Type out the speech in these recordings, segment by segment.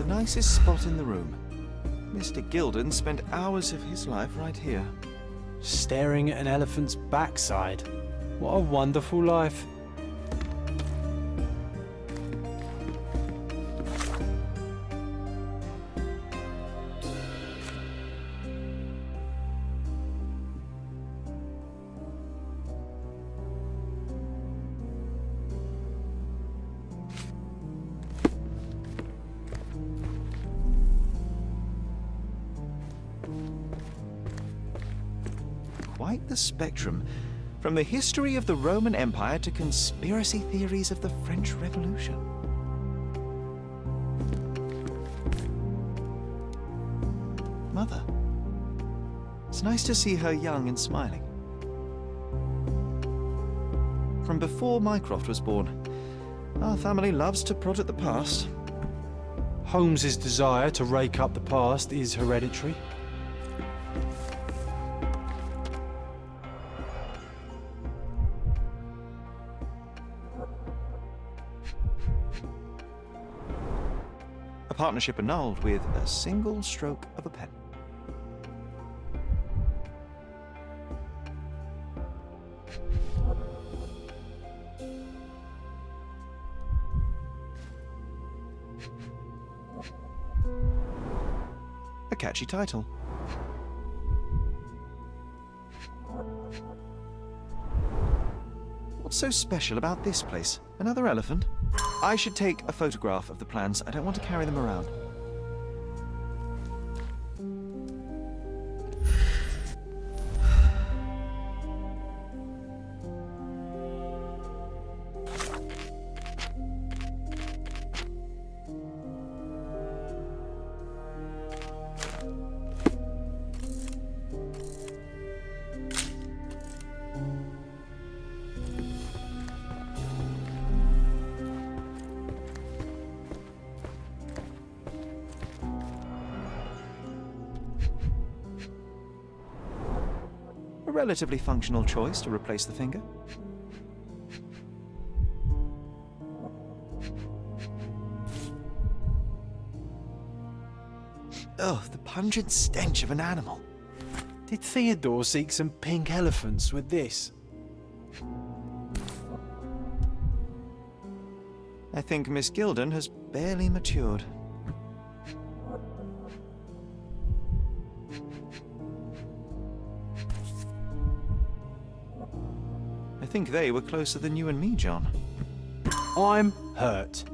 the nicest spot in the room. Mr. Gilden spent hours of his life right here. Staring at an elephant's backside. What a wonderful life. Quite the spectrum, from the history of the Roman Empire to conspiracy theories of the French Revolution. Mother. It's nice to see her young and smiling. From before Mycroft was born, our family loves to prod at the past. Holmes's desire to rake up the past is hereditary. A partnership annulled with a single stroke of a pen. A catchy title. What's so special about this place? Another elephant? I should take a photograph of the plans. I don't want to carry them around. A relatively functional choice to replace the finger. Oh, the pungent stench of an animal. Did Theodore seek some pink elephants with this? I think Miss Gilden has barely matured. I think they were closer than you and me, John. I'm hurt.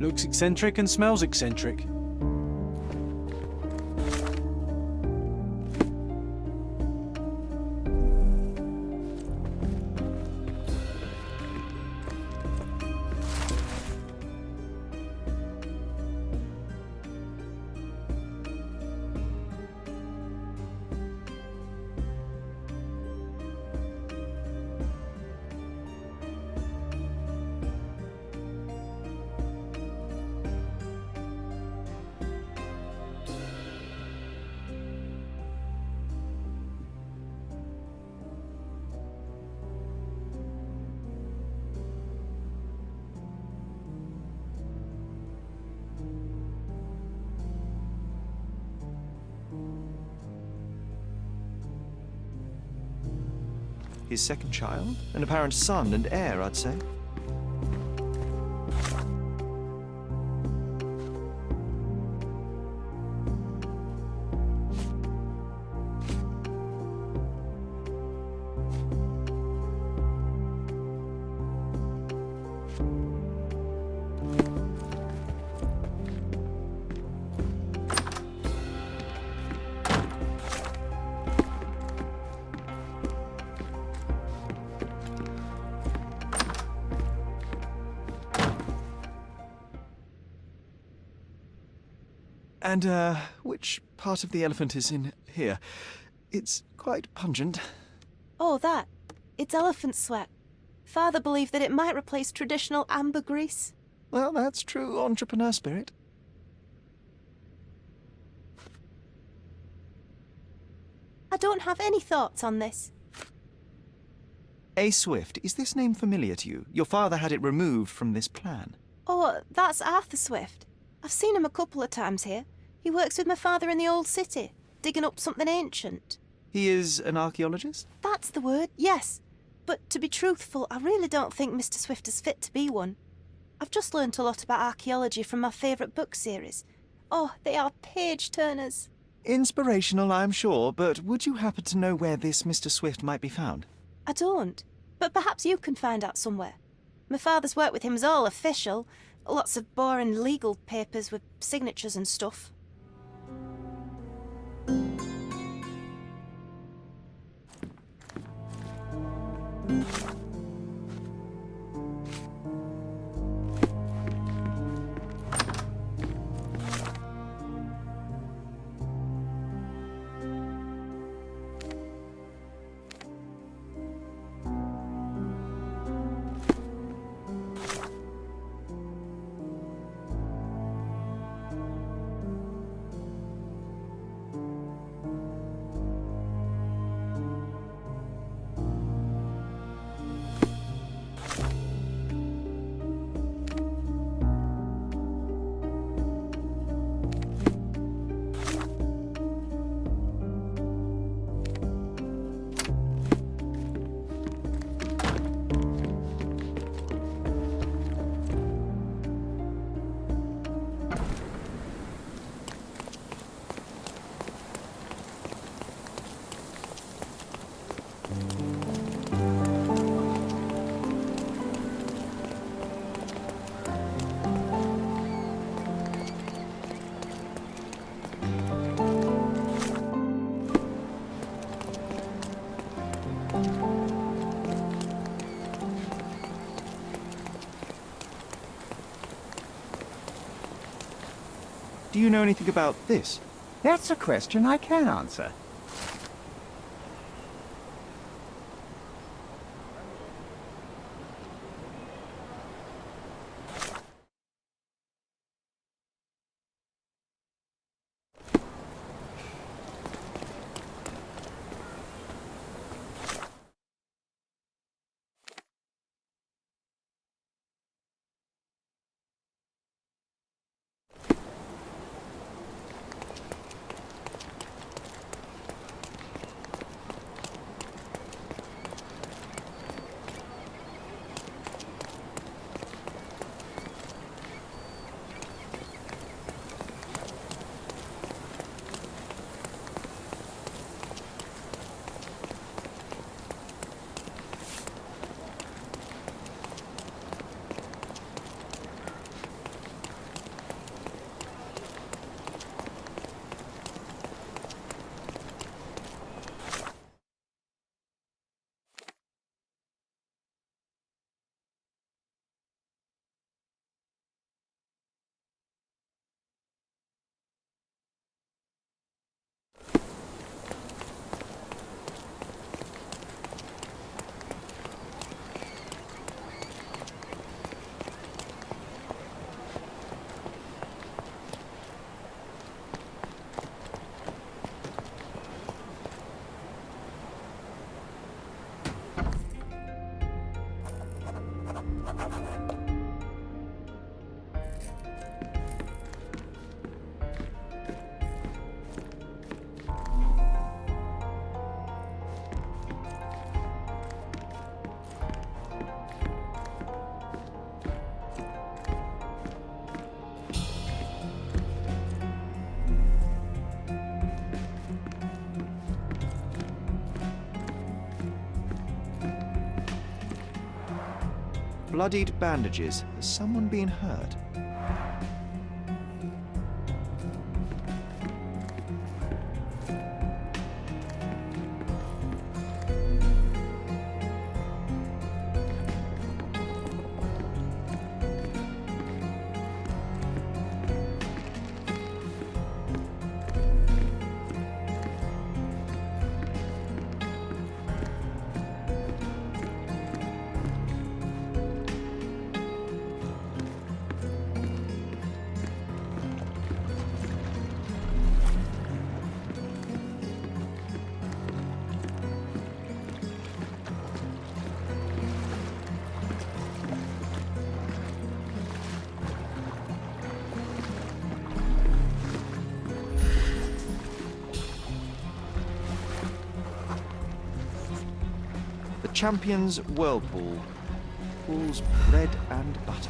Looks eccentric and smells eccentric. His second child? An apparent son and heir, I'd say. And, which part of the elephant is in here? It's quite pungent. Oh, that. It's elephant sweat. Father believed that it might replace traditional ambergris. Well, that's true entrepreneur spirit. I don't have any thoughts on this. A. Swift, is this name familiar to you? Your father had it removed from this plan. Oh, that's Arthur Swift. I've seen him a couple of times here. He works with my father in the old city, digging up something ancient. He is an archaeologist? That's the word, yes. But to be truthful, I really don't think Mr. Swift is fit to be one. I've just learnt a lot about archaeology from my favourite book series. Oh, they are page-turners. Inspirational, I'm sure, but would you happen to know where this Mr. Swift might be found? I don't, but perhaps you can find out somewhere. My father's work with him is all official. Lots of boring legal papers with signatures and stuff. Do you know anything about this? That's a question I can answer. Bloodied bandages. Has someone been hurt? Champion's Whirlpool. Pool's bread and butter.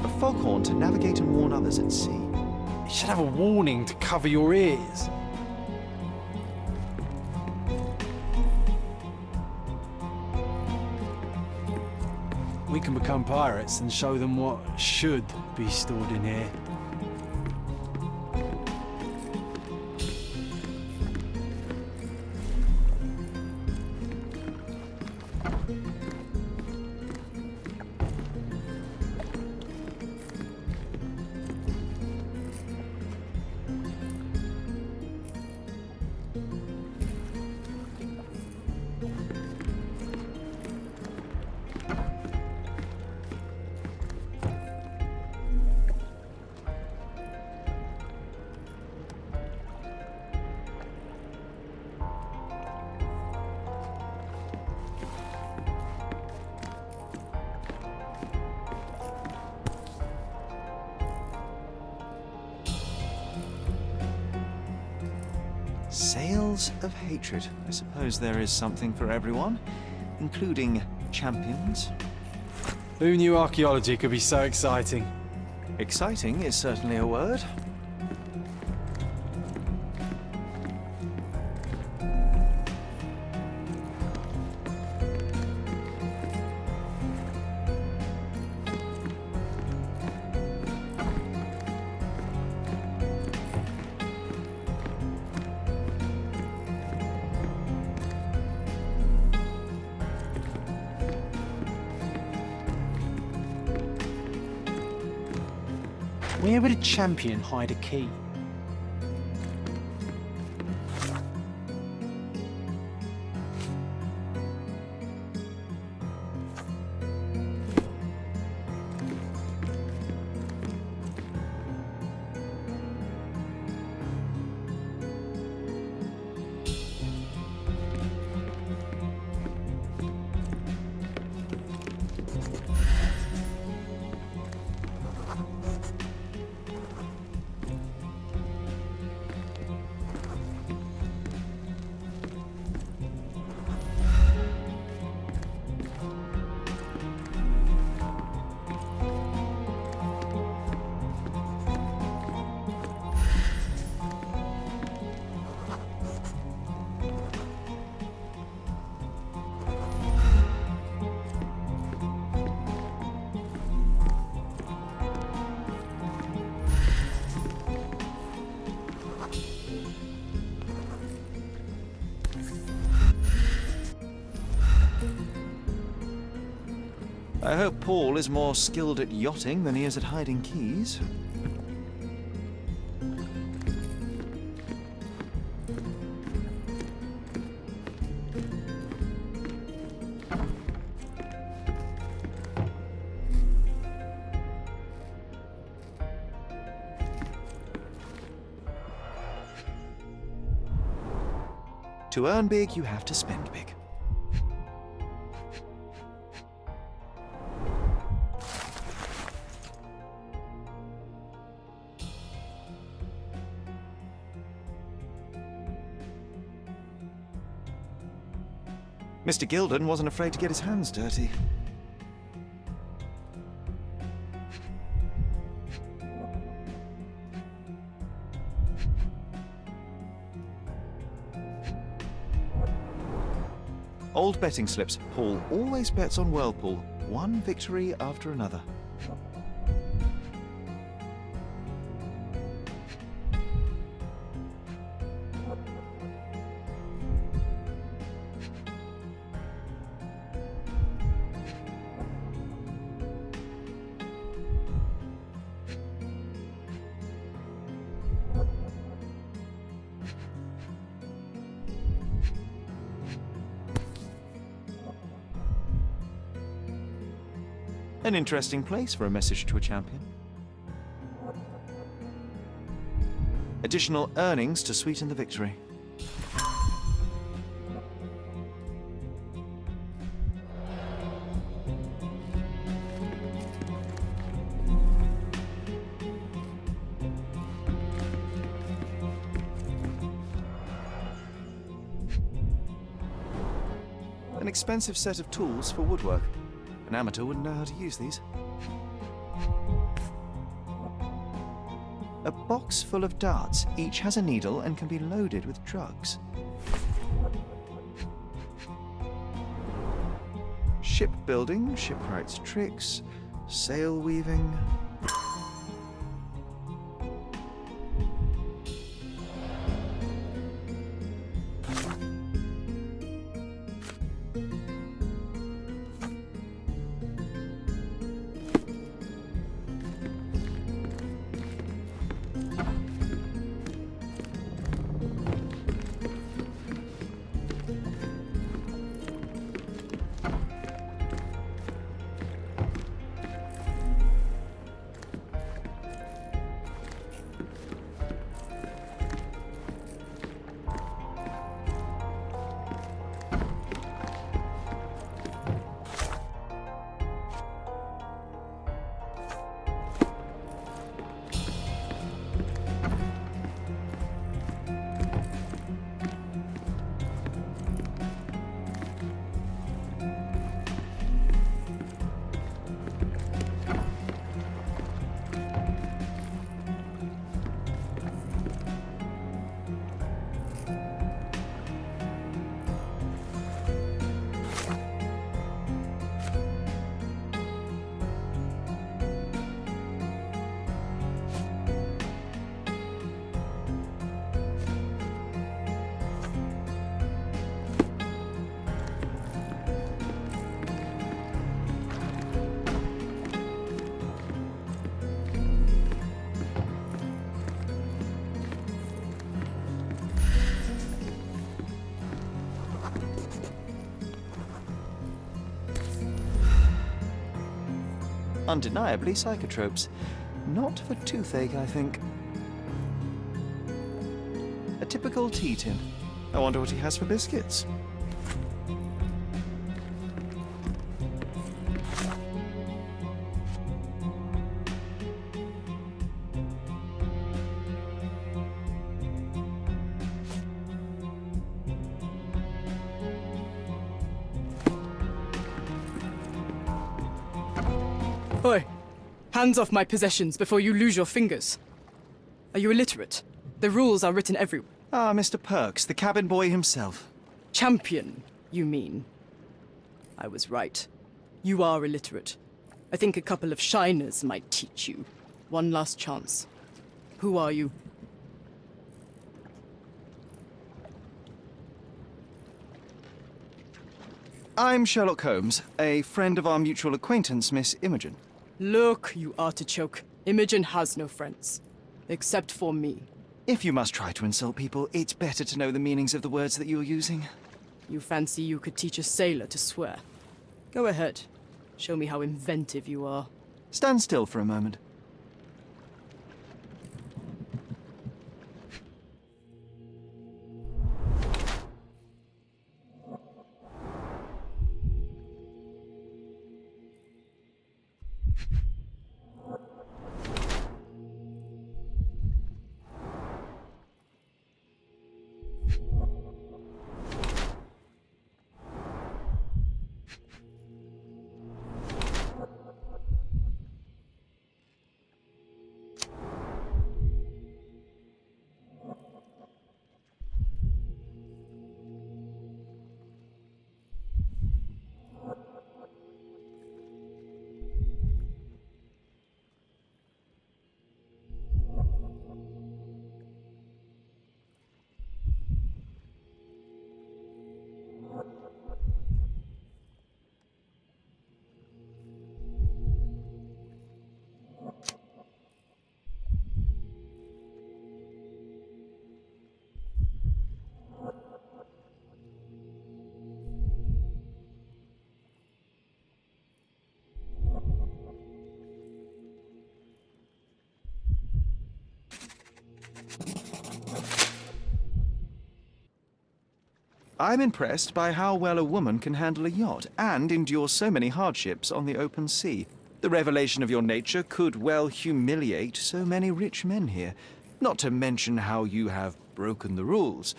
A foghorn to navigate and warn others at sea. You should have a warning to cover your ears. We can become pirates and show them what should be stored in here. Sails of hatred. I suppose there is something for everyone, including champions. Who knew archaeology could be so exciting? Exciting is certainly a word. Where would a champion hide a key? I hope Paul is more skilled at yachting than he is at hiding keys. To earn big, you have to spend big. Mr. Gilden wasn't afraid to get his hands dirty. Old betting slips. Paul always bets on Whirlpool. One victory after another. An interesting place for a message to a champion. Additional earnings to sweeten the victory. An expensive set of tools for woodwork. An amateur wouldn't know how to use these. A box full of darts. Each has a needle and can be loaded with drugs. Shipbuilding, shipwright's tricks, sail weaving. Undeniably psychotropes. Not for toothache, I think. A typical tea tin. I wonder what he has for biscuits. Oi! Hands off my possessions before you lose your fingers. Are you illiterate? The rules are written everywhere. Ah, Mr. Perks, the cabin boy himself. Champion, you mean? I was right. You are illiterate. I think a couple of shiners might teach you. One last chance. Who are you? I'm Sherlock Holmes, a friend of our mutual acquaintance, Miss Imogen. Look, you artichoke. Imogen has no friends. Except for me. If you must try to insult people, it's better to know the meanings of the words that you're using. You fancy you could teach a sailor to swear? Go ahead. Show me how inventive you are. Stand still for a moment. I'm impressed by how well a woman can handle a yacht and endure so many hardships on the open sea. The revelation of your nature could well humiliate so many rich men here. Not to mention how you have broken the rules.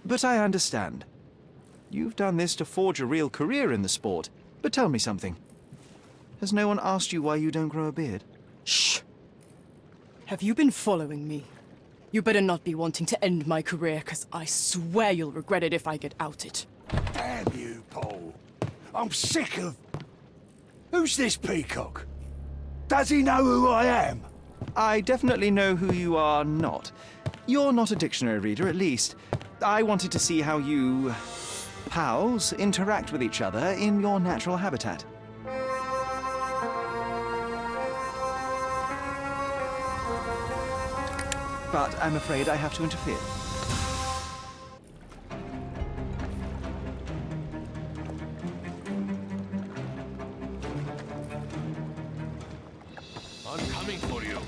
But I understand. You've done this to forge a real career in the sport. But tell me something. Has no one asked you why you don't grow a beard? Shh! Have you been following me? You better not be wanting to end my career, because I swear you'll regret it if I get outed. Damn you, Paul. I'm sick of... Who's this peacock? Does he know who I am? I definitely know who you are not. You're not a dictionary reader, at least. I wanted to see how you... pals interact with each other in your natural habitat. But I'm afraid I have to interfere. I'm coming for you.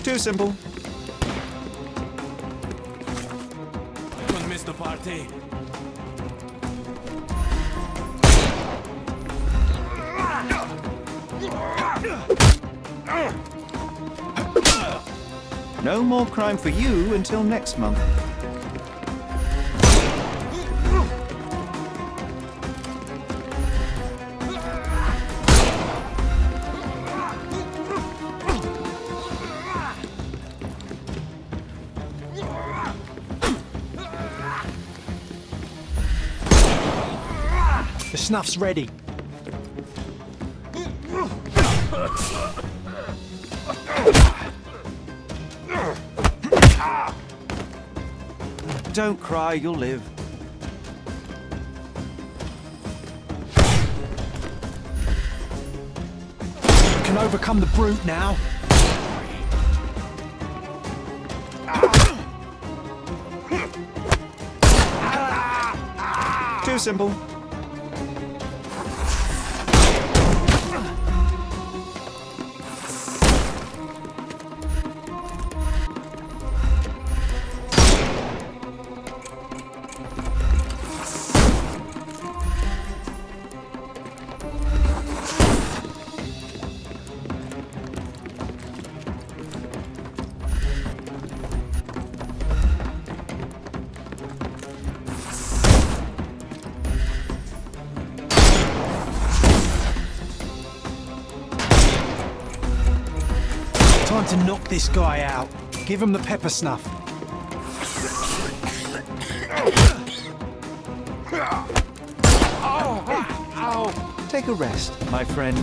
Too simple. Don't miss the party. No more crime for you until next month. The snuff's ready. Don't cry, you'll live. Can overcome the brute now. Too simple. Time to knock this guy out. Give him the pepper snuff. Take a rest, my friend.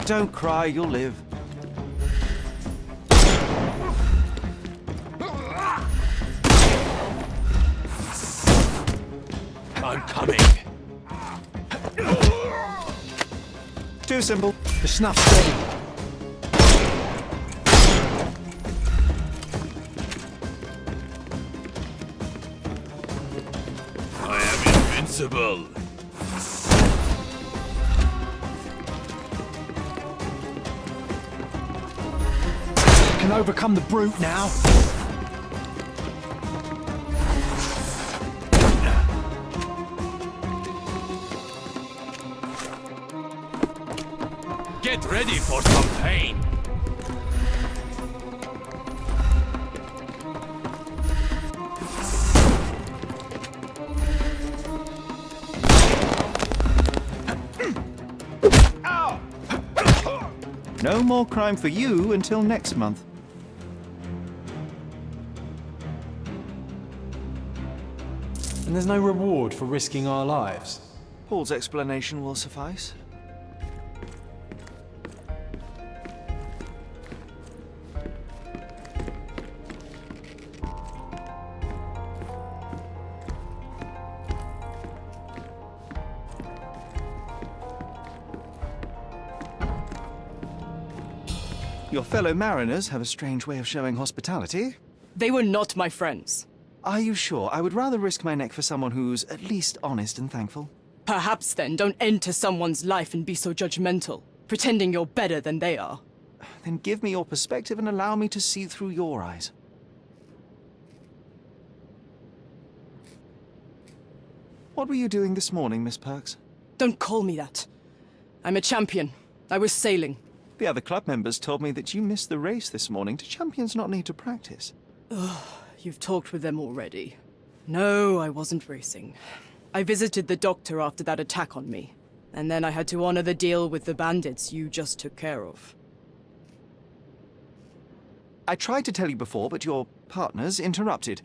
Don't cry, you'll live. I'm coming. Too simple. The snuff's ready. I am invincible. Can overcome the brute now. Get ready for some pain. No more crime for you until next month. And there's no reward for risking our lives. Paul's explanation will suffice. Your fellow mariners have a strange way of showing hospitality. They were not my friends. Are you sure? I would rather risk my neck for someone who's at least honest and thankful. Perhaps then don't enter someone's life and be so judgmental. pretending you're better than they are. Then give me your perspective and allow me to see through your eyes. What were you doing this morning, Miss Perks? Don't call me that. I'm a champion. I was sailing. The other club members told me that you missed the race this morning. Do champions not need to practice? You've talked with them already. No, I wasn't racing. I visited the doctor after that attack on me. And then I had to honor the deal with the bandits you just took care of. I tried to tell you before, but your partners interrupted.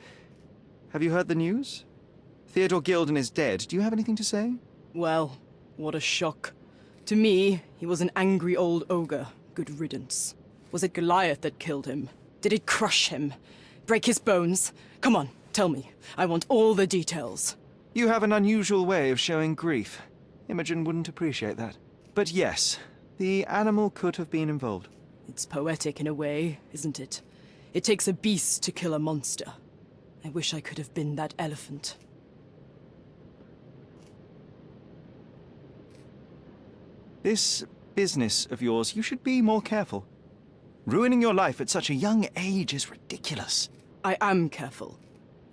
Have you heard the news? Theodore Gilden is dead. Do you have anything to say? Well, what a shock. To me, he was an angry old ogre. Good riddance. Was it Goliath that killed him? Did it crush him? Break his bones? Come on, tell me. I want all the details. You have an unusual way of showing grief. Imogen wouldn't appreciate that. But yes, the animal could have been involved. It's poetic in a way, isn't it? It takes a beast to kill a monster. I wish I could have been that elephant. This business of yours, you should be more careful. Ruining your life at such a young age is ridiculous. I am careful.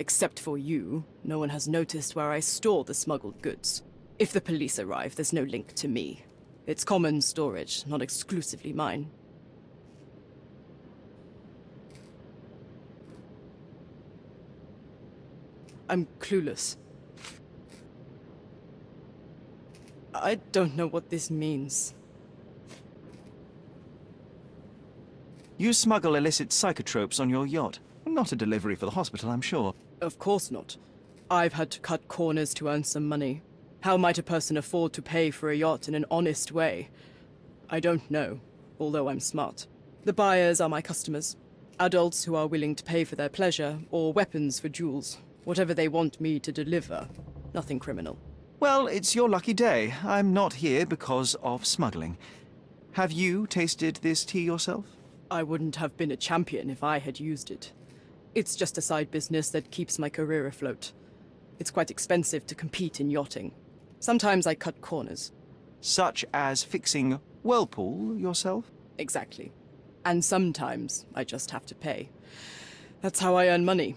Except for you, no one has noticed where I store the smuggled goods. If the police arrive, there's no link to me. It's common storage, not exclusively mine. I'm clueless. I don't know what this means. You smuggle illicit psychotropes on your yacht. Not a delivery for the hospital, I'm sure. Of course not. I've had to cut corners to earn some money. How might a person afford to pay for a yacht in an honest way? I don't know, although I'm smart. The buyers are my customers. Adults who are willing to pay for their pleasure, or weapons for jewels. Whatever they want me to deliver. Nothing criminal. Well, it's your lucky day. I'm not here because of smuggling. Have you tasted this tea yourself? I wouldn't have been a champion if I had used it. It's just a side business that keeps my career afloat. It's quite expensive to compete in yachting. Sometimes I cut corners. Such as fixing whirlpool yourself? Exactly. And sometimes I just have to pay. That's how I earn money.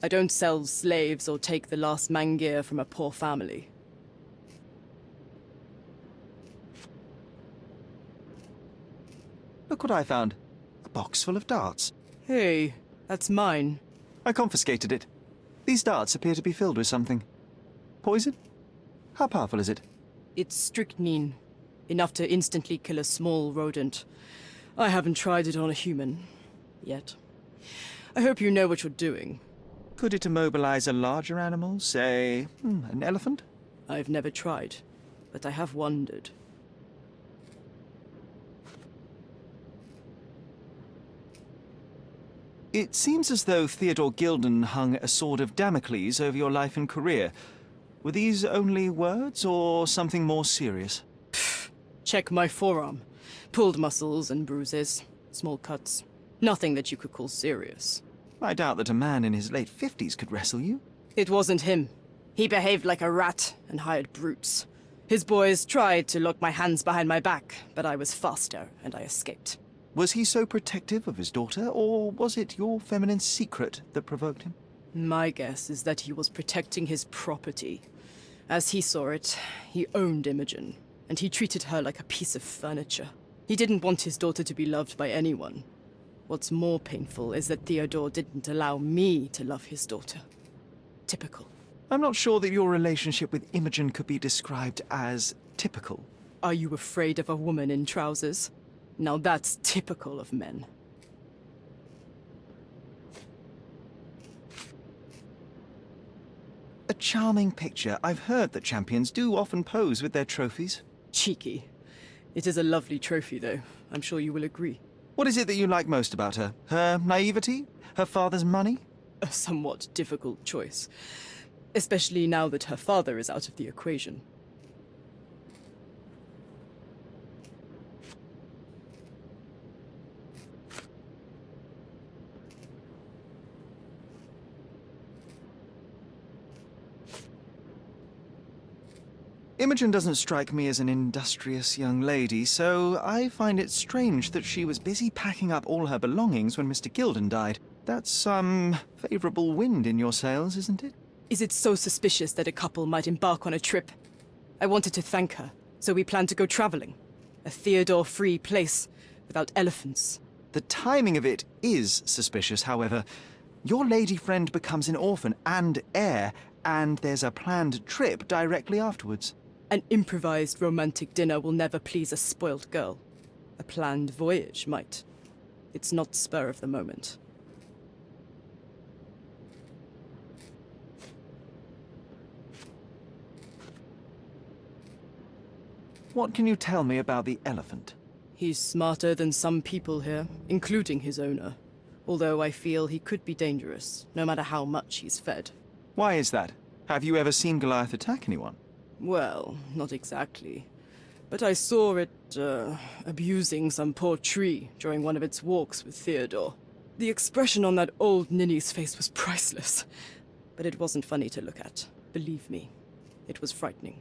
I don't sell slaves or take the last mangear from a poor family. Look what I found. A box full of darts. Hey, that's mine. I confiscated it. These darts appear to be filled with something. Poison? How powerful is it? It's strychnine. Enough to instantly kill a small rodent. I haven't tried it on a human. Yet. I hope you know what you're doing. Could it immobilize a larger animal, say, an elephant? I've never tried, but I have wondered. It seems as though Theodore Gilden hung a sword of Damocles over your life and career. Were these only words, or something more serious? Check my forearm. Pulled muscles and bruises. Small cuts. Nothing that you could call serious. I doubt that a man in his late 50s could wrestle you. It wasn't him. He behaved like a rat and hired brutes. His boys tried to lock my hands behind my back, but I was faster and I escaped. Was he so protective of his daughter, or was it your feminine secret that provoked him? My guess is that he was protecting his property. As he saw it, he owned Imogen, and he treated her like a piece of furniture. He didn't want his daughter to be loved by anyone. What's more painful is that Theodore didn't allow me to love his daughter. Typical. I'm not sure that your relationship with Imogen could be described as typical. Are you afraid of a woman in trousers? Now that's typical of men. A charming picture. I've heard that champions do often pose with their trophies. Cheeky. It is a lovely trophy, though. I'm sure you will agree. What is it that you like most about her? Her naivety? Her father's money? A somewhat difficult choice. Especially now that her father is out of the equation. Imogen doesn't strike me as an industrious young lady, so I find it strange that she was busy packing up all her belongings when Mr. Gilden died. That's some favorable wind in your sails, isn't it? Is it so suspicious that a couple might embark on a trip? I wanted to thank her, so we planned to go traveling. A Theodore-free place, without elephants. The timing of it is suspicious, however. Your lady friend becomes an orphan and heir, and there's a planned trip directly afterwards. An improvised romantic dinner will never please a spoilt girl. A planned voyage might. It's not spur of the moment. What can you tell me about the elephant? He's smarter than some people here, including his owner. Although I feel he could be dangerous, no matter how much he's fed. Why is that? Have you ever seen Goliath attack anyone? Well, not exactly. But I saw it, abusing some poor tree during one of its walks with Theodore. The expression on that old ninny's face was priceless. But it wasn't funny to look at. Believe me, it was frightening.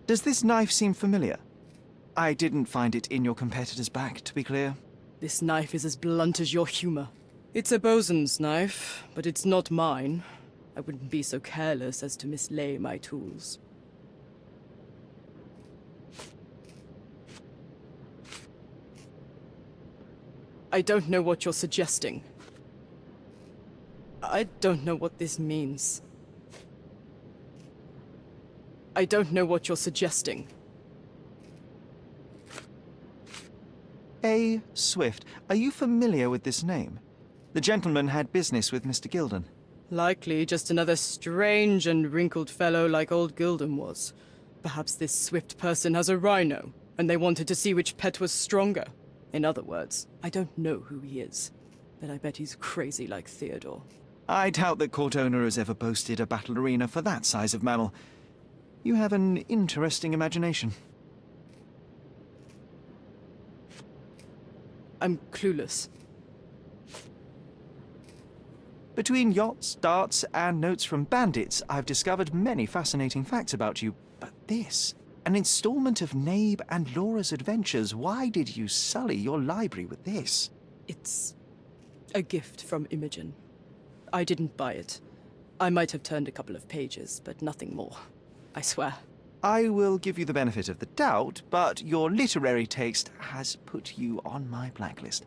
Does this knife seem familiar? I didn't find it in your competitor's back, to be clear. This knife is as blunt as your humor. It's a bosun's knife, but it's not mine. I wouldn't be so careless as to mislay my tools. I don't know what you're suggesting. I don't know what this means. I don't know what you're suggesting. A. Swift. Are you familiar with this name? The gentleman had business with Mr. Gilden. Likely just another strange and wrinkled fellow like old Gilden was. Perhaps this Swift person has a rhino, and they wanted to see which pet was stronger. In other words, I don't know who he is, but I bet he's crazy like Theodore. I doubt that Cordona has ever boasted a battle arena for that size of mammal. You have an interesting imagination. I'm clueless. Between yachts, darts, and notes from bandits, I've discovered many fascinating facts about you. But this, an installment of Nabe and Laura's adventures. Why did you sully your library with this? It's a gift from Imogen. I didn't buy it. I might have turned a couple of pages, but nothing more. I swear. I will give you the benefit of the doubt, but your literary taste has put you on my blacklist.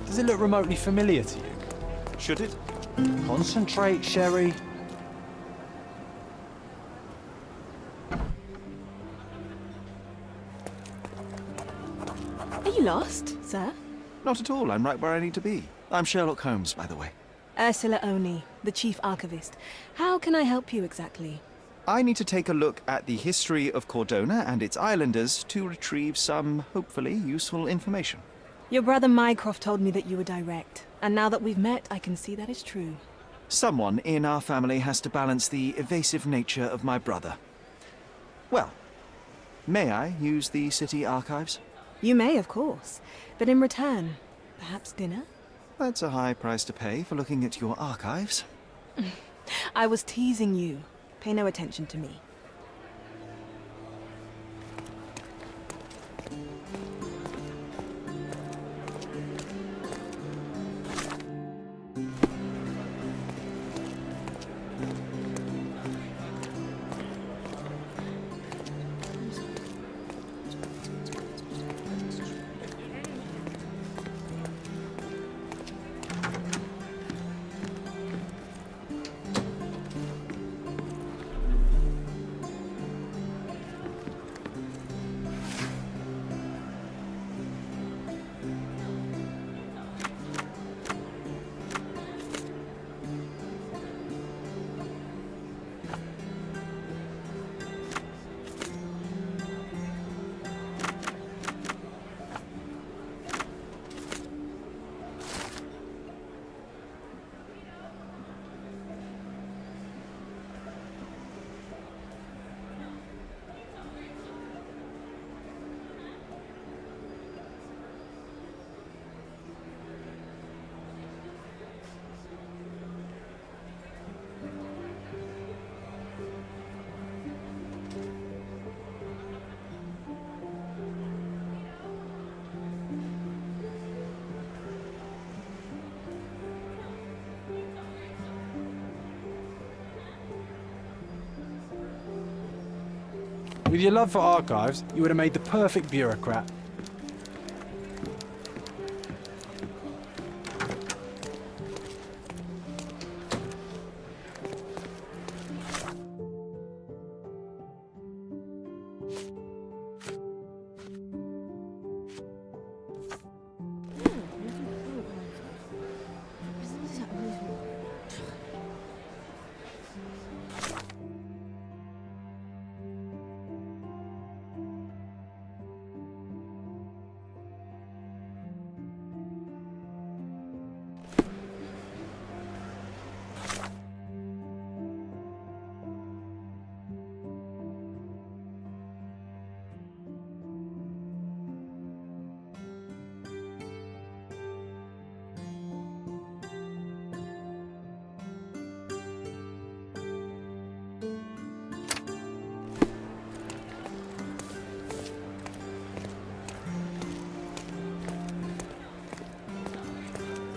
Does it look remotely familiar to you? Should it? Concentrate, Sherry. Are you you lost, sir? Not at all. I'm right where I need to be. I'm Sherlock Holmes, by the way. Ursula Oni, the Chief Archivist. How can I help you exactly? I need to take a look at the history of Cordona and its islanders to retrieve some, hopefully, useful information. Your brother Mycroft told me that you were direct, and now that we've met, I can see that is true. Someone in our family has to balance the evasive nature of my brother. Well, may I use the city archives? You may, of course, but in return, perhaps dinner? That's a high price to pay for looking at your archives. I was teasing you. Pay no attention to me. With your love for archives, you would have made the perfect bureaucrat.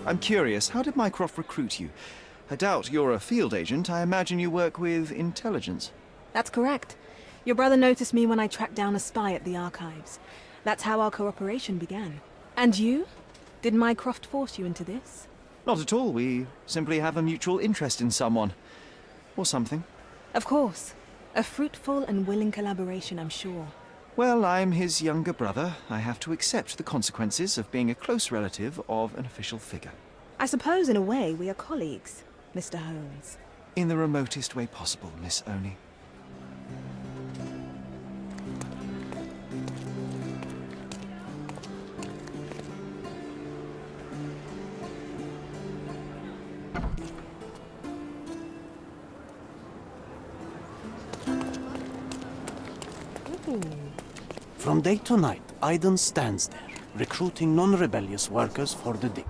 I'm curious, how did Mycroft recruit you? I doubt you're a field agent. I imagine you work with intelligence. That's correct. Your brother noticed me when I tracked down a spy at the archives. That's how our cooperation began. And you? Did Mycroft force you into this? Not at all. We simply have a mutual interest in someone. Or something. Of course. A fruitful and willing collaboration, I'm sure. Well, I'm his younger brother. I have to accept the consequences of being a close relative of an official figure. I suppose, in a way, we are colleagues, Mr. Holmes. In the remotest way possible, Miss Oni. From day to night, Aiden stands there, recruiting non-rebellious workers for the day.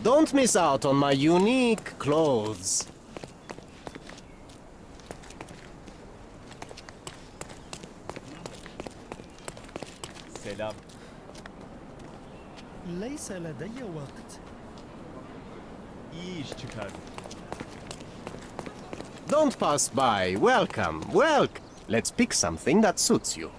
Don't miss out on my unique clothes. سلام. ليس لدي وقت. İyi iş çıkardın. Don't pass by. Welcome, welcome. Let's pick something that suits you.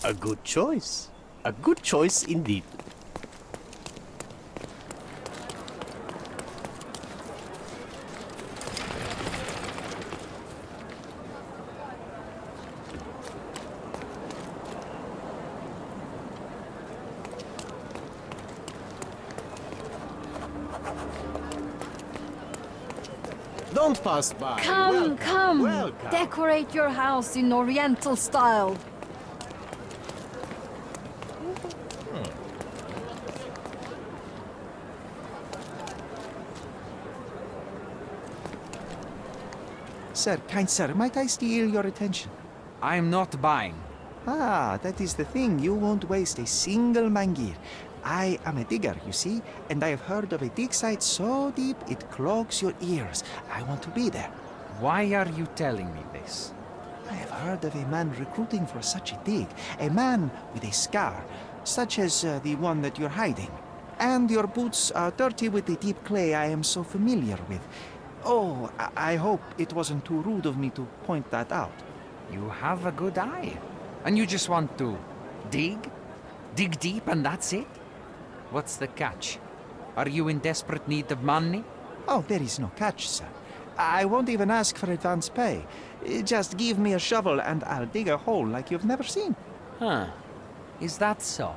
A good choice. A good choice indeed. Don't pass by. Come, Welcome, come. welcome. Decorate your house in Oriental style. Sir, kind sir, might I steal your attention? I'm not buying. Ah, that is the thing. You won't waste a single mangir. I am a digger, you see, and I have heard of a dig site so deep it clogs your ears. I want to be there. Why are you telling me this? I have heard of a man recruiting for such a dig. A man with a scar, such as the one that you're hiding. And your boots are dirty with the deep clay I am so familiar with. Oh, I hope it wasn't too rude of me to point that out. You have a good eye. And you just want to dig? Dig deep and that's it? What's the catch? Are you in desperate need of money? Oh, there is no catch, sir. I won't even ask for advance pay. Just give me a shovel and I'll dig a hole like you've never seen. Huh. Is that so?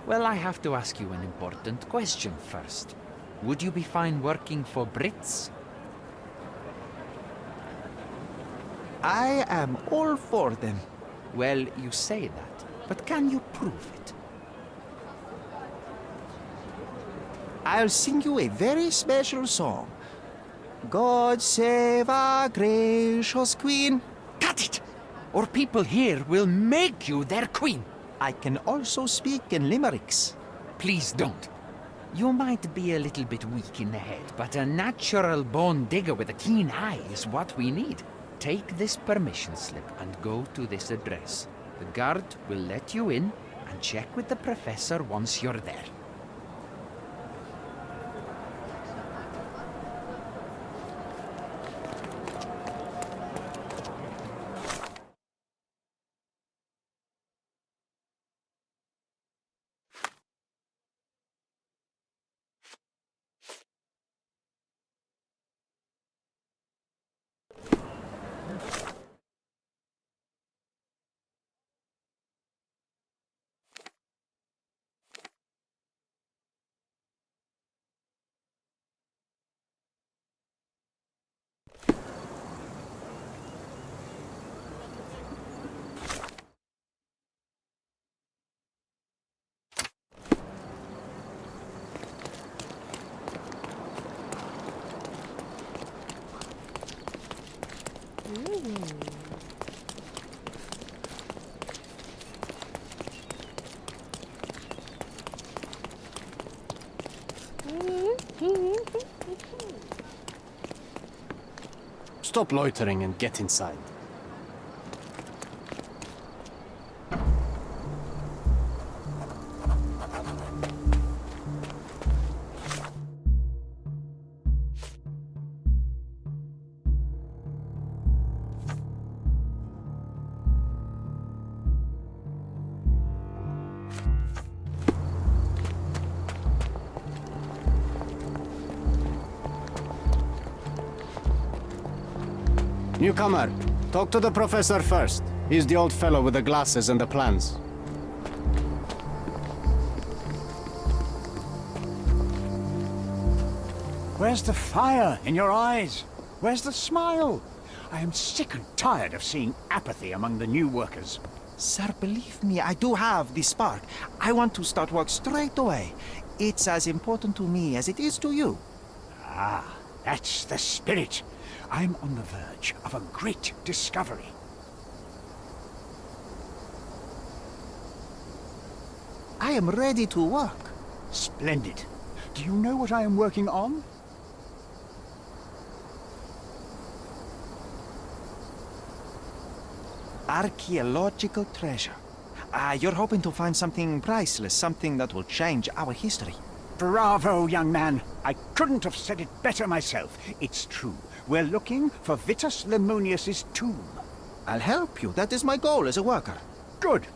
Well, I have to ask you an important question first. Would you be fine working for Brits? I am all for them. Well, you say that, but can you prove it? I'll sing you a very special song. God save our gracious queen. Cut it! Or people here will make you their queen. I can also speak in limericks. Please don't. You might be a little bit weak in the head, but a natural bone digger with a keen eye is what we need. Take this permission slip and go to this address. The guard will let you in and check with the professor once you're there. Stop loitering and get inside. Newcomer, talk to the professor first. He's the old fellow with the glasses and the plans. Where's the fire in your eyes? Where's the smile? I am sick and tired of seeing apathy among the new workers. Sir, believe me, I do have the spark. I want to start work straight away. It's as important to me as it is to you. Ah, that's the spirit. I'm on the verge of a great discovery. I am ready to work. Splendid. Do you know what I am working on? Archaeological treasure. You're hoping to find something priceless, something that will change our history. Bravo, young man. I couldn't have said it better myself. It's true. We're looking for Vitus Lemonius's tomb. I'll help you. That is my goal as a worker. Good.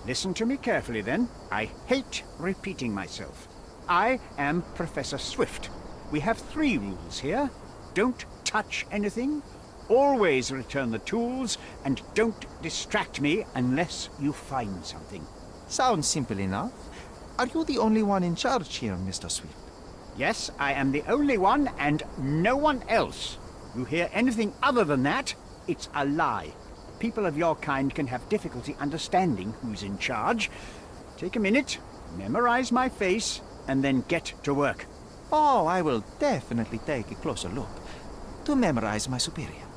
Listen to me carefully, then. I hate repeating myself. I am Professor Swift. We have 3 rules here. Don't touch anything, always return the tools, and don't distract me unless you find something. Sounds simple enough. Are you the only one in charge here, Mr. Swift? Yes, I am the only one, and no one else. You hear anything other than that, it's a lie. People of your kind can have difficulty understanding who's in charge. Take a minute, memorize my face, and then get to work. Oh, I will definitely take a closer look to memorize my superior.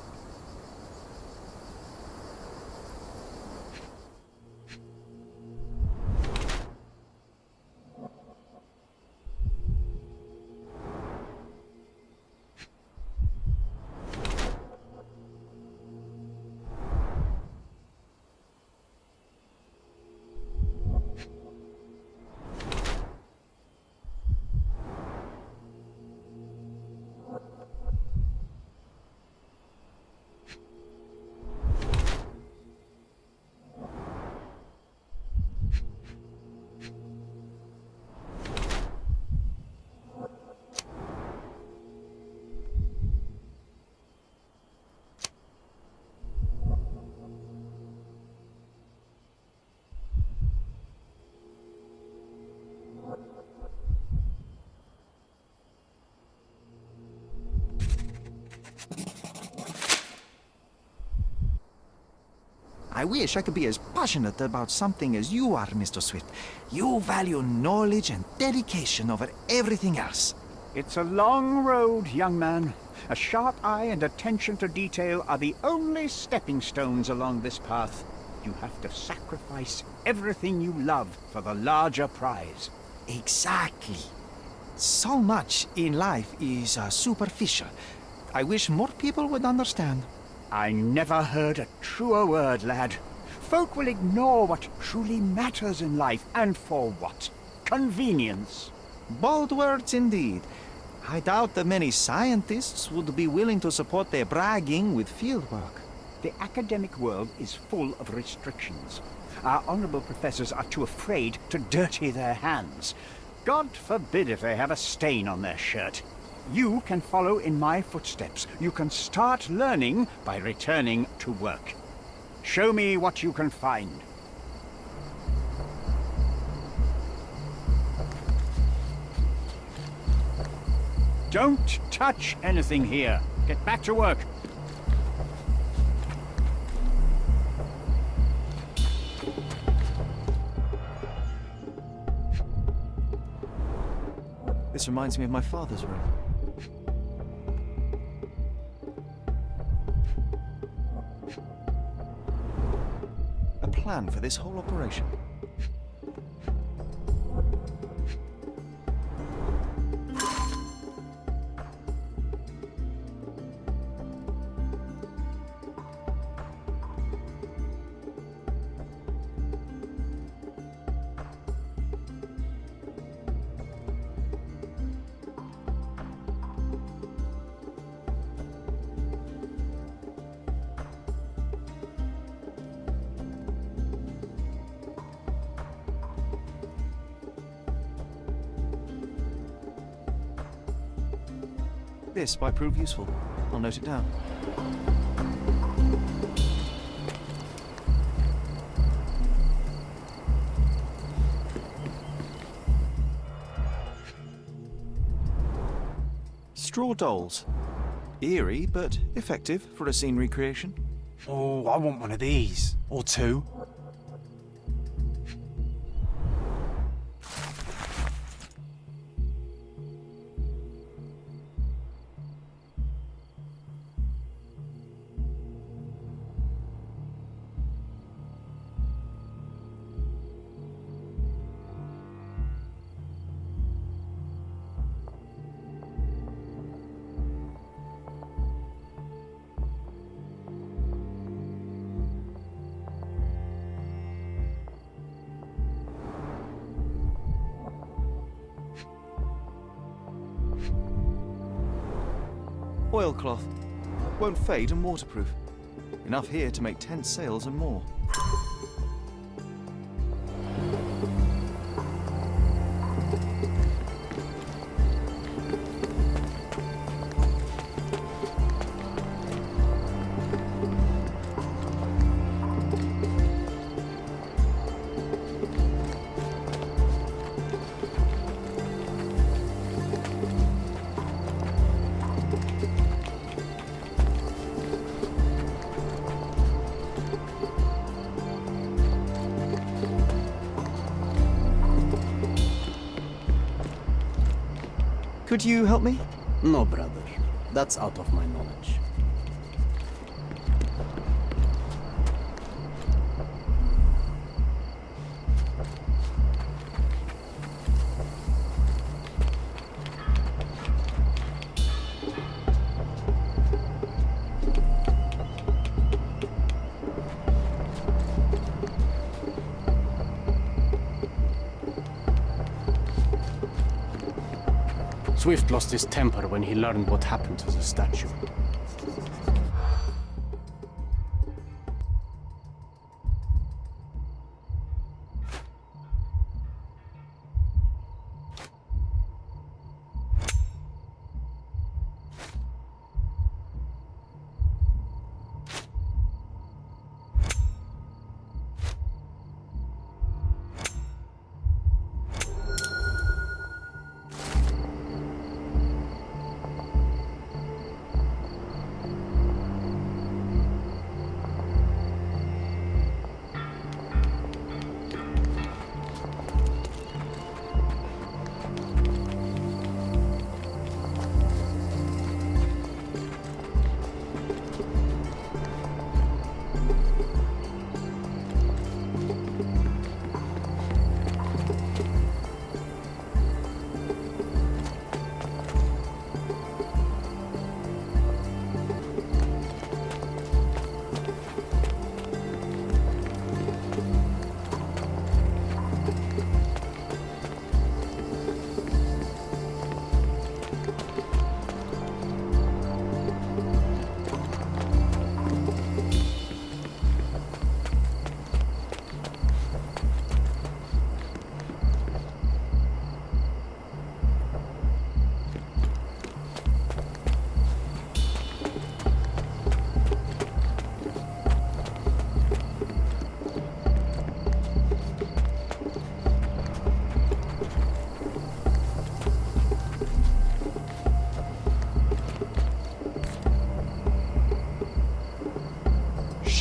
I wish I could be as passionate about something as you are, Mr. Swift. You value knowledge and dedication over everything else. It's a long road, young man. A sharp eye and attention to detail are the only stepping stones along this path. You have to sacrifice everything you love for the larger prize. Exactly. So much in life is superficial. I wish more people would understand. I never heard a truer word, lad. Folk will ignore what truly matters in life, and for what? Convenience. Bold words indeed. I doubt that many scientists would be willing to support their bragging with fieldwork. The academic world is full of restrictions. Our honorable professors are too afraid to dirty their hands. God forbid if they have a stain on their shirt. You can follow in my footsteps. You can start learning by returning to work. Show me what you can find. Don't touch anything here. Get back to work. This reminds me of my father's room. A plan for this whole operation. This might prove useful. I'll note it down. Straw dolls. Eerie, but effective for a scene recreation. Oh, I want one of these. Or two. Oilcloth. Won't fade and waterproof. Enough here to make 10 sails and more. Could you help me? No, brother. That's out of my knowledge. Swift lost his temper when he learned what happened to the statue.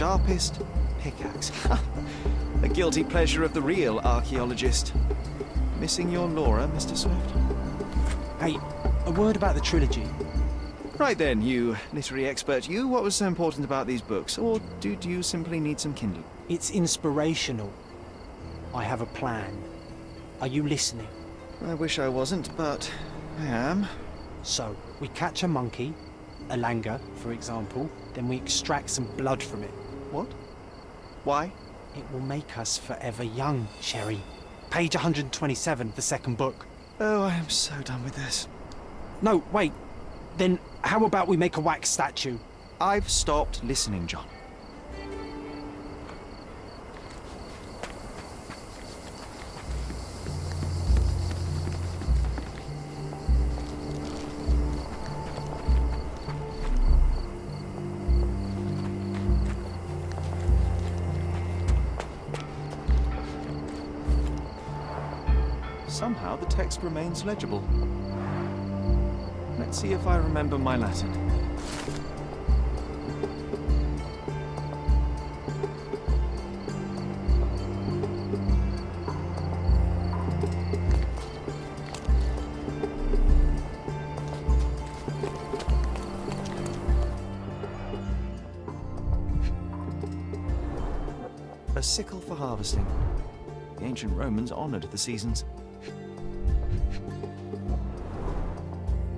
sharpest pickaxe. A guilty pleasure of the real archaeologist. Missing your Laura, Mr. Swift? Hey, a word about the trilogy. Right then, you literary expert, you, what was so important about these books? Or do you simply need some kindling? It's inspirational. I have a plan. Are you listening? I wish I wasn't, but I am. So, we catch a monkey, a langur, for example, then we extract some blood from it. What? Why? It will make us forever young, Sherry. Page 127, the second book. Oh, I am so done with this. No, wait. Then how about we make a wax statue? I've stopped listening, John. Somehow the text remains legible. Let's see if I remember my Latin. A sickle for harvesting. The ancient Romans honored the seasons.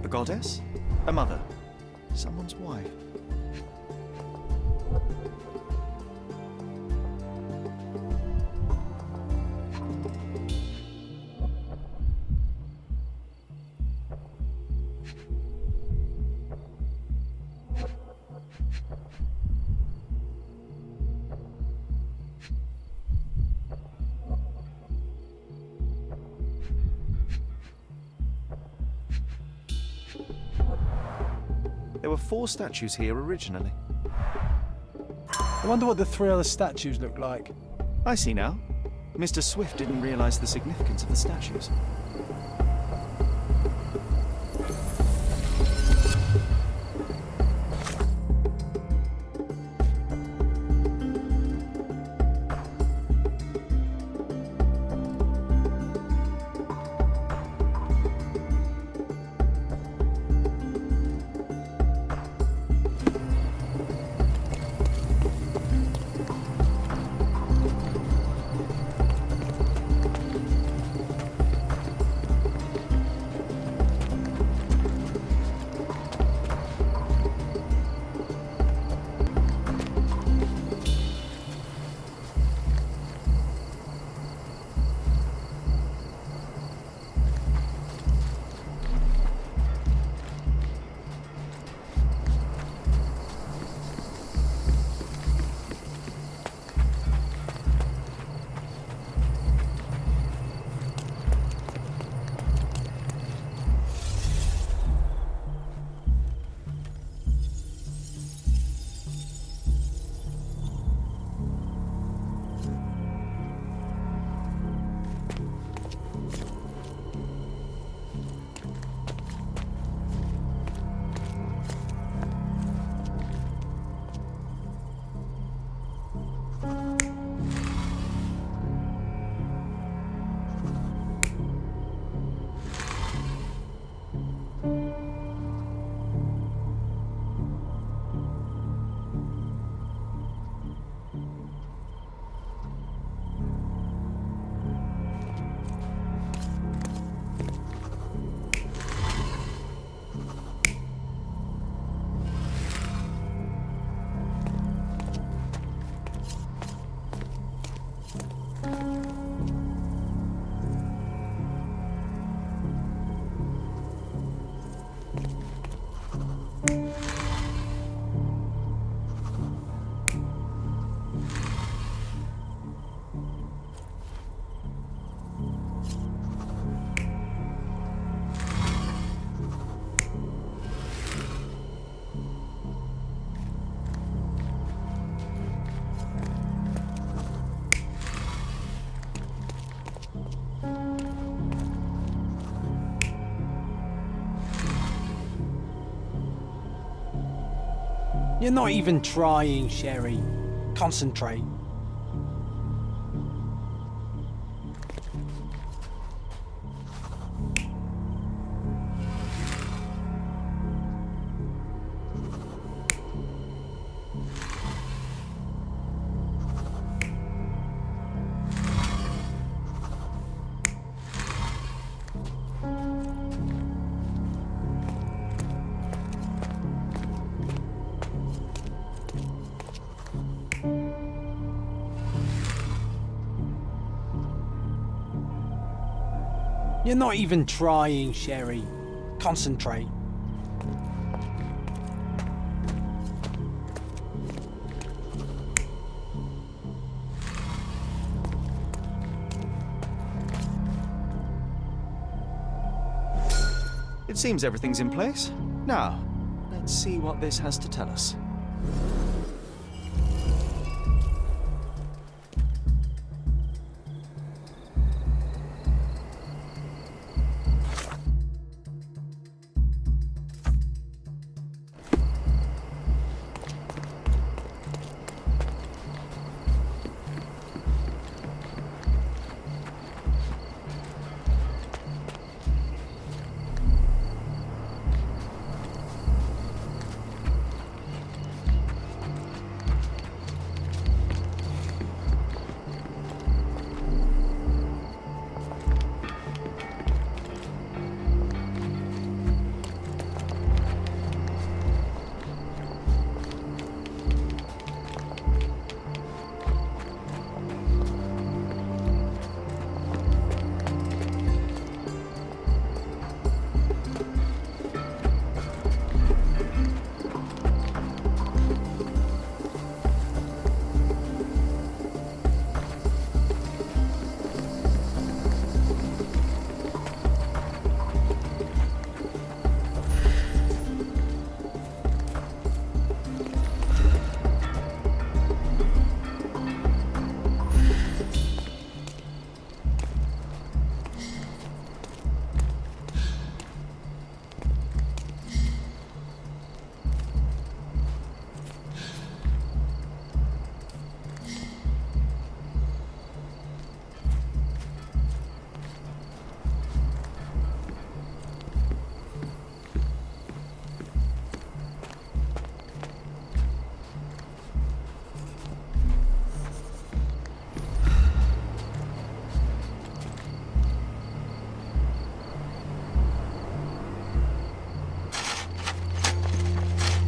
A goddess? A mother? Someone's wife? There were 4 statues here originally. I wonder what the 3 other statues look like. I see now. Mr. Swift didn't realize the significance of the statues. You're not even trying, Sherry. Concentrate. You're not even trying, Sherry. Concentrate. It seems everything's in place. Now, let's see what this has to tell us.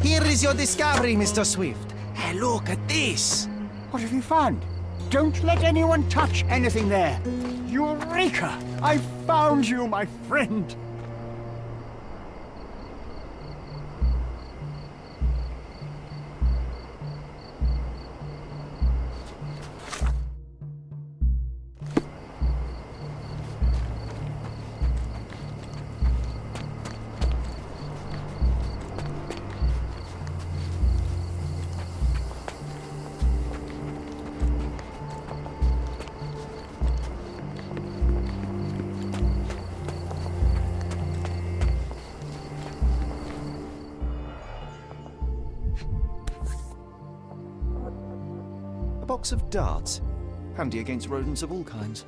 Here is your discovery, Mr. Swift. Hey, look at this. What have you found? Don't let anyone touch anything there. Eureka! I found you, my friend. Box of darts. Handy against rodents of all kinds.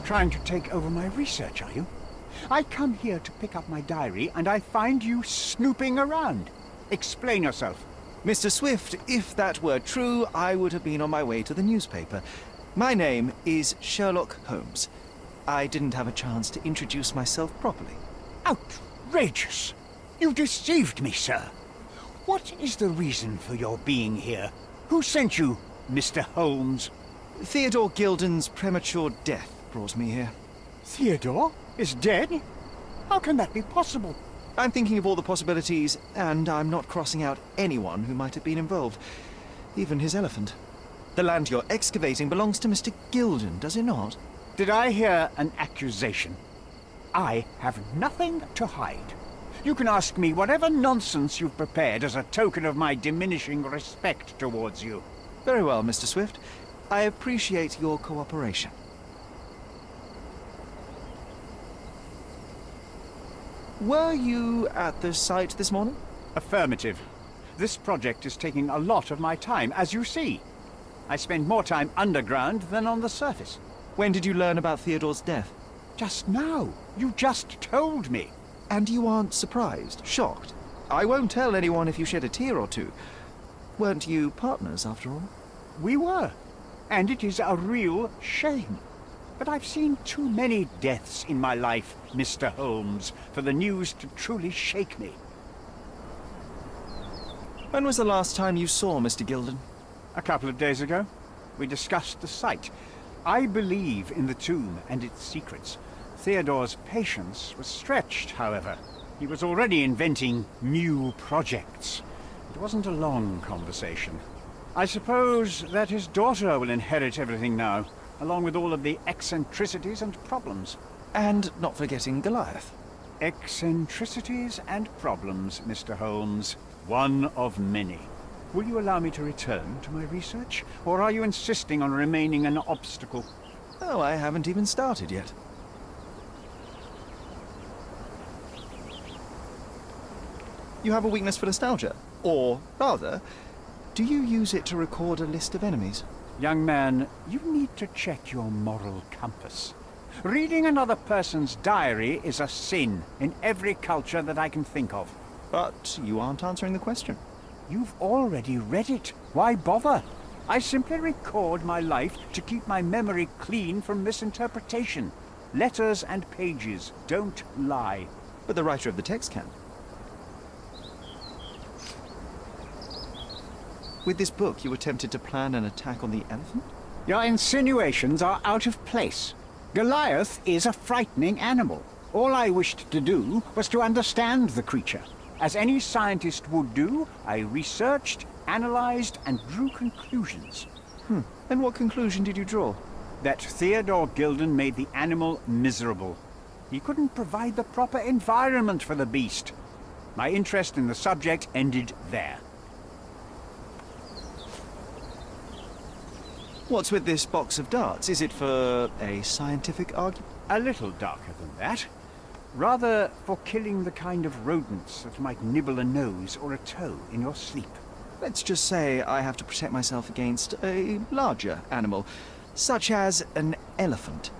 Trying to take over my research, are you? I come here to pick up my diary, and I find you snooping around. Explain yourself. Mr. Swift, if that were true, I would have been on my way to the newspaper. My name is Sherlock Holmes. I didn't have a chance to introduce myself properly. Outrageous! You deceived me, sir. What is the reason for your being here? Who sent you, Mr. Holmes? Theodore Gilden's premature death brought me here. Theodore is dead? How can that be possible? I'm thinking of all the possibilities, and I'm not crossing out anyone who might have been involved. Even his elephant. The land you're excavating belongs to Mr. Gilden, does it not? Did I hear an accusation? I have nothing to hide. You can ask me whatever nonsense you've prepared as a token of my diminishing respect towards you. Very well, Mr. Swift. I appreciate your cooperation. Were you at the site this morning? Affirmative. This project is taking a lot of my time, as you see. I spend more time underground than on the surface. When did you learn about Theodore's death? Just now. You just told me. And you aren't surprised, shocked? I won't tell anyone if you shed a tear or two. Weren't you partners, after all? We were. And it is a real shame. But I've seen too many deaths in my life, Mr. Holmes, for the news to truly shake me. When was the last time you saw Mr. Gilden? A couple of days ago. We discussed the site. I believe in the tomb and its secrets. Theodore's patience was stretched, however. He was already inventing new projects. It wasn't a long conversation. I suppose that his daughter will inherit everything now, along with all of the eccentricities and problems. And not forgetting Goliath. Eccentricities and problems, Mr. Holmes. One of many. Will you allow me to return to my research, or are you insisting on remaining an obstacle? Oh, I haven't even started yet. You have a weakness for nostalgia? Or, rather, do you use it to record a list of enemies? Young man, you need to check your moral compass. Reading another person's diary is a sin in every culture that I can think of. But you aren't answering the question. You've already read it. Why bother? I simply record my life to keep my memory clean from misinterpretation. Letters and pages don't lie. But the writer of the text can. With this book, you attempted to plan an attack on the elephant? Your insinuations are out of place. Goliath is a frightening animal. All I wished to do was to understand the creature. As any scientist would do, I researched, analyzed, and drew conclusions. And what conclusion did you draw? That Theodore Gilden made the animal miserable. He couldn't provide the proper environment for the beast. My interest in the subject ended there. What's with this box of darts? Is it for a scientific argument? A little darker than that. Rather for killing the kind of rodents that might nibble a nose or a toe in your sleep. Let's just say I have to protect myself against a larger animal, such as an elephant.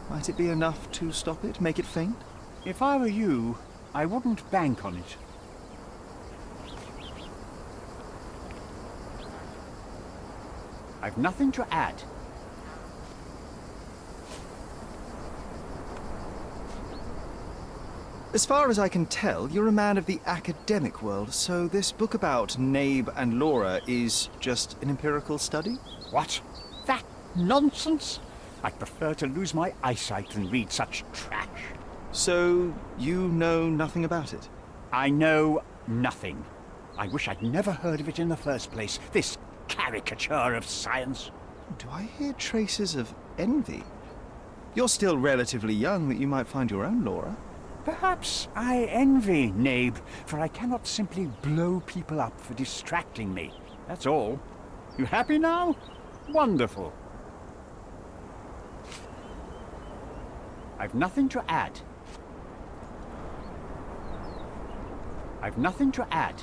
Might it be enough to stop it, make it faint? If I were you, I wouldn't bank on it. I've nothing to add. As far as I can tell, you're a man of the academic world, so this book about Nabe and Laura is just an empirical study? What? That nonsense? I'd prefer to lose my eyesight than read such trash. So, you know nothing about it? I know nothing. I wish I'd never heard of it in the first place, this caricature of science. Do I hear traces of envy? You're still relatively young that you might find your own Laura. Perhaps I envy Nabe, for I cannot simply blow people up for distracting me. That's all. You happy now? Wonderful. I've nothing to add. I've nothing to add.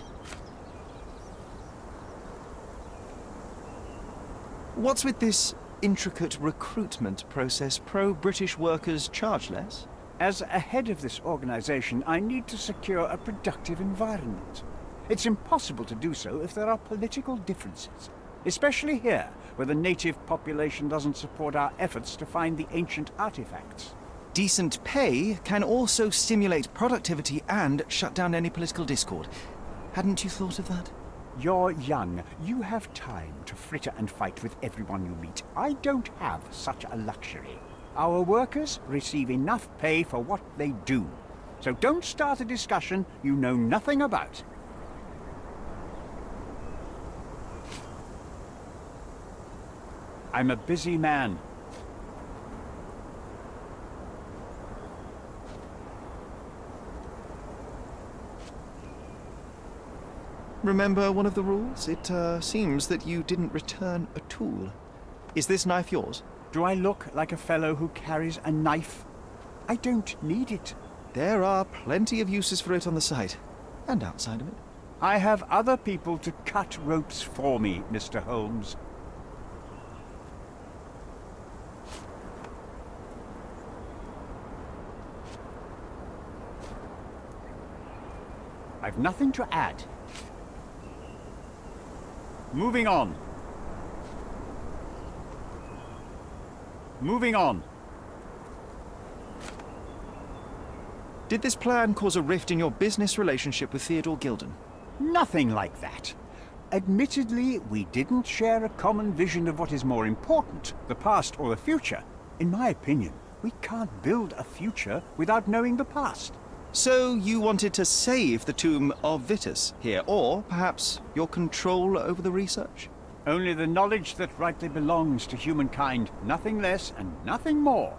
What's with this intricate recruitment process? Pro-British workers charge less? As a head of this organization, I need to secure a productive environment. It's impossible to do so if there are political differences, especially here, where the native population doesn't support our efforts to find the ancient artifacts. decent pay can also stimulate productivity and shut down any political discord. Hadn't you thought of that? You're young. You have time to fritter and fight with everyone you meet. I don't have such a luxury. Our workers receive enough pay for what they do. So don't start a discussion you know nothing about. I'm a busy man. Remember one of the rules? It seems that you didn't return a tool. Is this knife yours? Do I look like a fellow who carries a knife? I don't need it. There are plenty of uses for it on the site, and outside of it. I have other people to cut ropes for me, Mr. Holmes. I've nothing to add. Moving on. Moving on. Did this plan cause a rift in your business relationship with Theodore Gilden? Nothing like that. Admittedly, we didn't share a common vision of what is more important, the past or the future. In my opinion, we can't build a future without knowing the past. So you wanted to save the tomb of Vitus here, or perhaps your control over the research? Only the knowledge that rightly belongs to humankind, nothing less and nothing more.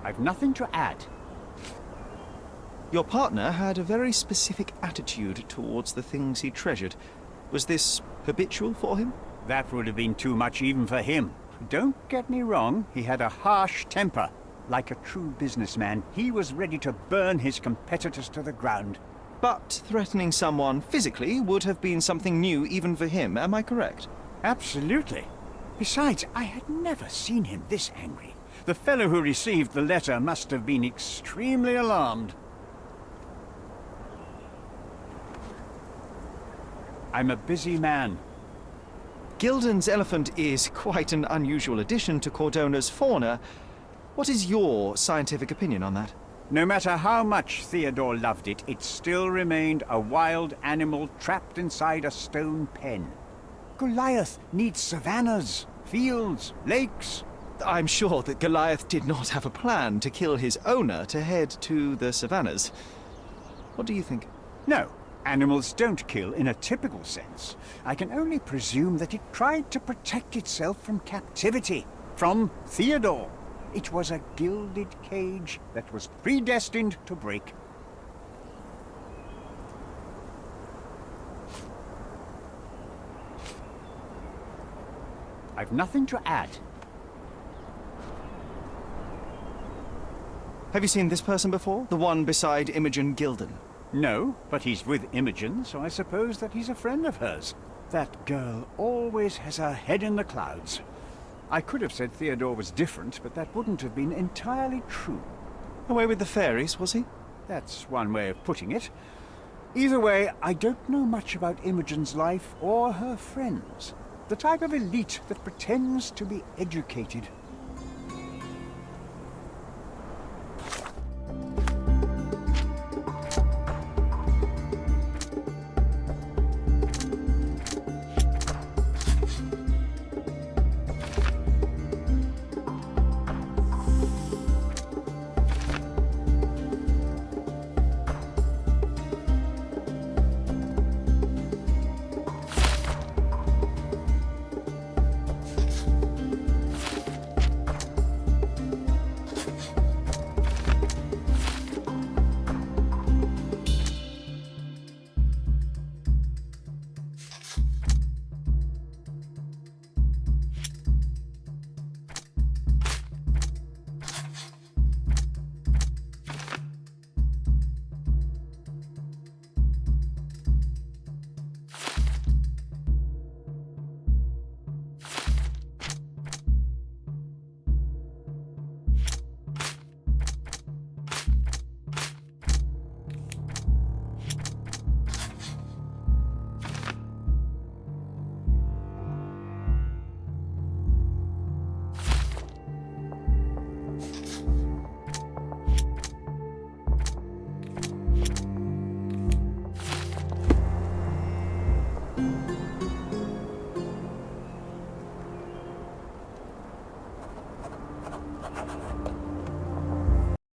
I've nothing to add. Your partner had a very specific attitude towards the things he treasured. Was this habitual for him? That would have been too much even for him. Don't get me wrong, he had a harsh temper. Like a true businessman, he was ready to burn his competitors to the ground. But threatening someone physically would have been something new even for him, am I correct? Absolutely. Besides, I had never seen him this angry. The fellow who received the letter must have been extremely alarmed. I'm a busy man. Gilden's elephant is quite an unusual addition to Cordona's fauna. What is your scientific opinion on that? No matter how much Theodore loved it, it still remained a wild animal trapped inside a stone pen. Goliath needs savannas, fields, lakes. I'm sure that Goliath did not have a plan to kill his owner to head to the savannas. What do you think? No, animals don't kill in a typical sense. I can only presume that it tried to protect itself from captivity, from Theodore. It was a gilded cage that was predestined to break. I've nothing to add. Have you seen this person before? The one beside Imogen Gilden? No, but he's with Imogen, so I suppose that he's a friend of hers. That girl always has her head in the clouds. I could have said Theodore was different, but that wouldn't have been entirely true. Away with the fairies, was he? That's one way of putting it. Either way, I don't know much about Imogen's life or her friends. The type of elite that pretends to be educated